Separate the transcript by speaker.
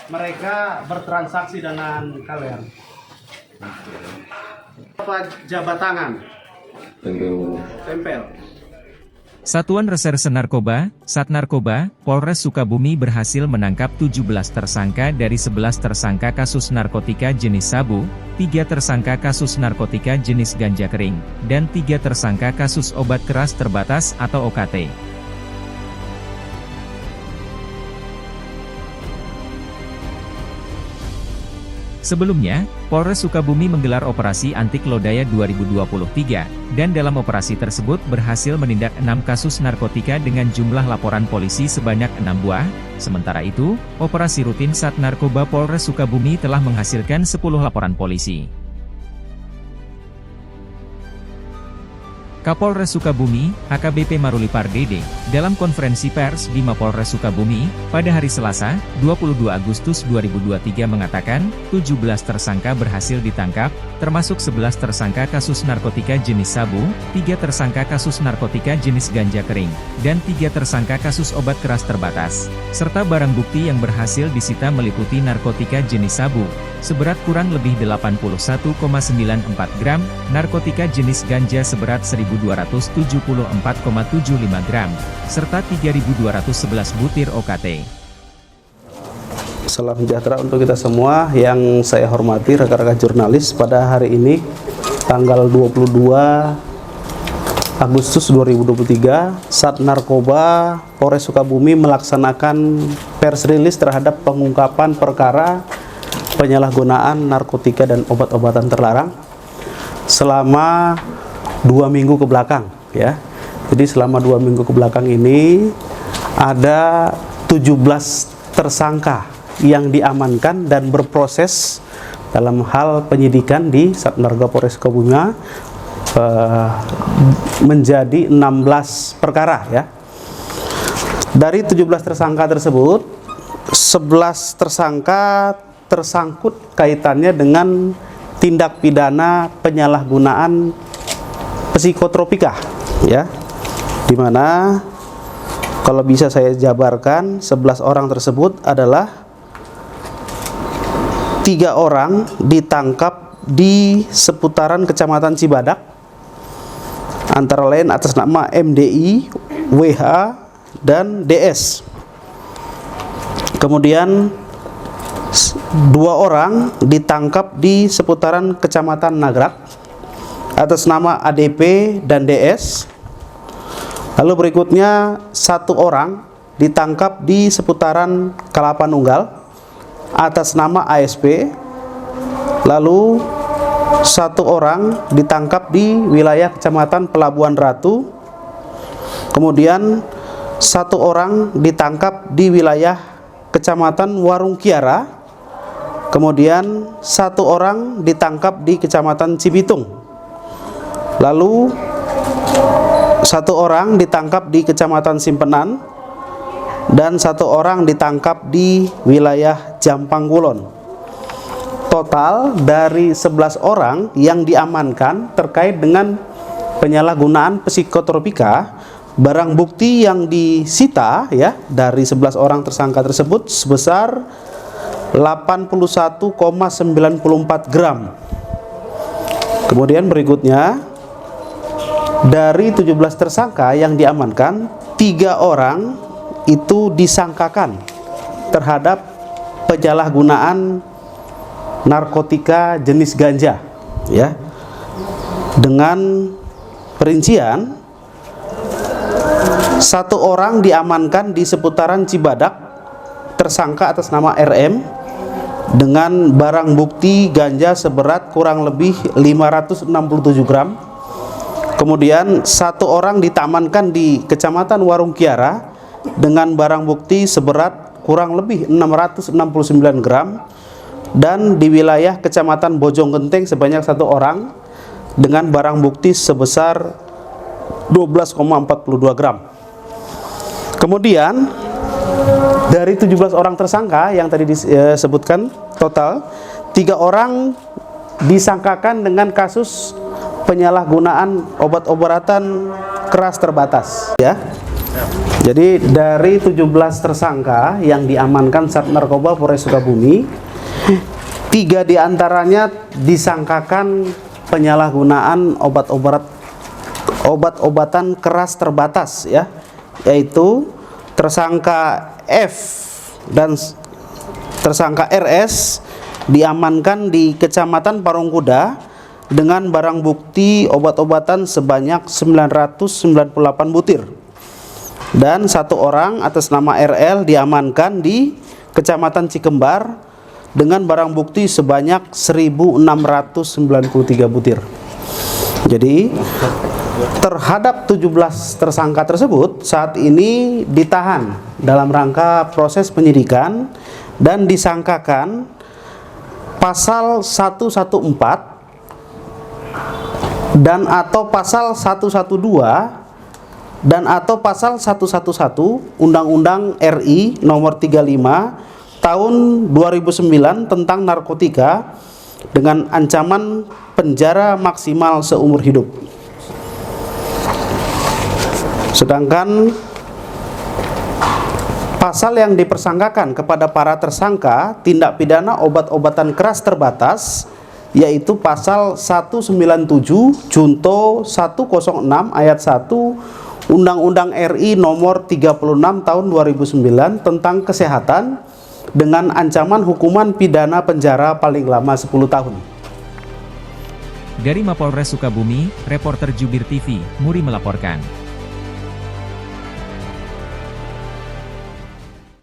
Speaker 1: mereka bertransaksi dengan kalian. Apa jabat tangan? Tempel.
Speaker 2: Satuan Reserse Narkoba, Satnarkoba, Polres Sukabumi berhasil menangkap 17 tersangka dari 11 tersangka kasus narkotika jenis sabu, 3 tersangka kasus narkotika jenis ganja kering, dan 3 tersangka kasus obat keras terbatas atau OKT. Sebelumnya, Polres Sukabumi menggelar operasi Antik Lodaya 2023, dan dalam operasi tersebut berhasil menindak 6 kasus narkotika dengan jumlah laporan polisi sebanyak 6 buah. Sementara itu, operasi rutin Satnarkoba Polres Sukabumi telah menghasilkan 10 laporan polisi. Kapolres Sukabumi, AKBP Maruli Pardede, dalam konferensi pers di Mapolres Sukabumi, pada hari Selasa, 22 Agustus 2023 mengatakan, 17 tersangka berhasil ditangkap, termasuk 11 tersangka kasus narkotika jenis sabu, 3 tersangka kasus narkotika jenis ganja kering, dan 3 tersangka kasus obat keras terbatas, serta barang bukti yang berhasil disita meliputi narkotika jenis sabu, seberat kurang lebih 81,94 gram, narkotika jenis ganja seberat 1.274,75 gram, serta 3.211 butir OKT.
Speaker 1: Salam sejahtera untuk kita semua yang saya hormati rekan-rekan jurnalis. Pada hari ini, tanggal 22 Agustus 2023, Satnarkoba Polres Sukabumi melaksanakan pers rilis terhadap pengungkapan perkara penyalahgunaan narkotika dan obat-obatan terlarang selama 2 minggu ke belakang, ya. Jadi selama 2 minggu ke belakang ini ada 17 tersangka yang diamankan dan berproses dalam hal penyidikan di Satnarkoba Polres Sukabumi menjadi 16 perkara, ya. Dari 17 tersangka tersebut, 11 tersangka tersangkut kaitannya dengan tindak pidana penyalahgunaan psikotropika, ya, dimana kalau bisa saya jabarkan 11 orang tersebut adalah 3 orang ditangkap di seputaran Kecamatan Cibadak, antara lain atas nama MDI, WH, dan DS. Kemudian 2 orang ditangkap di seputaran Kecamatan Nagrak atas nama ADP dan DS. Lalu berikutnya 1 orang ditangkap di seputaran Kelapa Nunggal atas nama ASP. Lalu 1 orang ditangkap di wilayah Kecamatan Pelabuhan Ratu. Kemudian 1 orang ditangkap di wilayah Kecamatan Warung Kiara. Kemudian 1 orang ditangkap di Kecamatan Cibitung. Lalu 1 orang ditangkap di Kecamatan Simpenan, dan 1 orang ditangkap di wilayah Jampang Kulon. Total dari 11 orang yang diamankan terkait dengan penyalahgunaan psikotropika, barang bukti yang disita, ya, dari 11 orang tersangka tersebut sebesar 81,94 gram. Kemudian berikutnya, dari 17 tersangka yang diamankan, 3 orang itu disangkakan terhadap penyalahgunaan narkotika jenis ganja, ya, dengan perincian 1 orang diamankan di seputaran Cibadak, tersangka atas nama RM, dengan barang bukti ganja seberat kurang lebih 567 gram. Kemudian 1 orang ditamankan di Kecamatan Warung Kiara dengan barang bukti seberat kurang lebih 669 gram. Dan di wilayah Kecamatan Bojonggenteng sebanyak 1 orang dengan barang bukti sebesar 12,42 gram. Kemudian dari 17 orang tersangka yang tadi disebutkan, total 3 orang disangkakan dengan kasus penyalahgunaan obat-obatan keras terbatas, ya. Jadi dari 17 tersangka yang diamankan Sat Narkoba Polres Sukabumi, 3 diantaranya disangkakan penyalahgunaan obat-obatan keras terbatas, ya, yaitu tersangka F dan tersangka RS diamankan di Kecamatan Parungkuda dengan barang bukti obat-obatan sebanyak 998 butir. Dan 1 orang atas nama RL diamankan di Kecamatan Cikembar dengan barang bukti sebanyak 1693 butir. Jadi terhadap 17 tersangka tersebut saat ini ditahan dalam rangka proses penyidikan dan disangkakan pasal 114 dan atau pasal 112 dan atau pasal 111 Undang-Undang RI nomor 35 tahun 2009 tentang narkotika dengan ancaman penjara maksimal seumur hidup. Sedangkan pasal yang dipersangkakan kepada para tersangka tindak pidana obat-obatan keras terbatas yaitu pasal 197 Junto 106 ayat 1 Undang-Undang RI nomor 36 tahun 2009 tentang kesehatan dengan ancaman hukuman pidana penjara paling lama 10 tahun.
Speaker 2: Dari Mapolres Sukabumi, reporter Jubir TV, Muri melaporkan.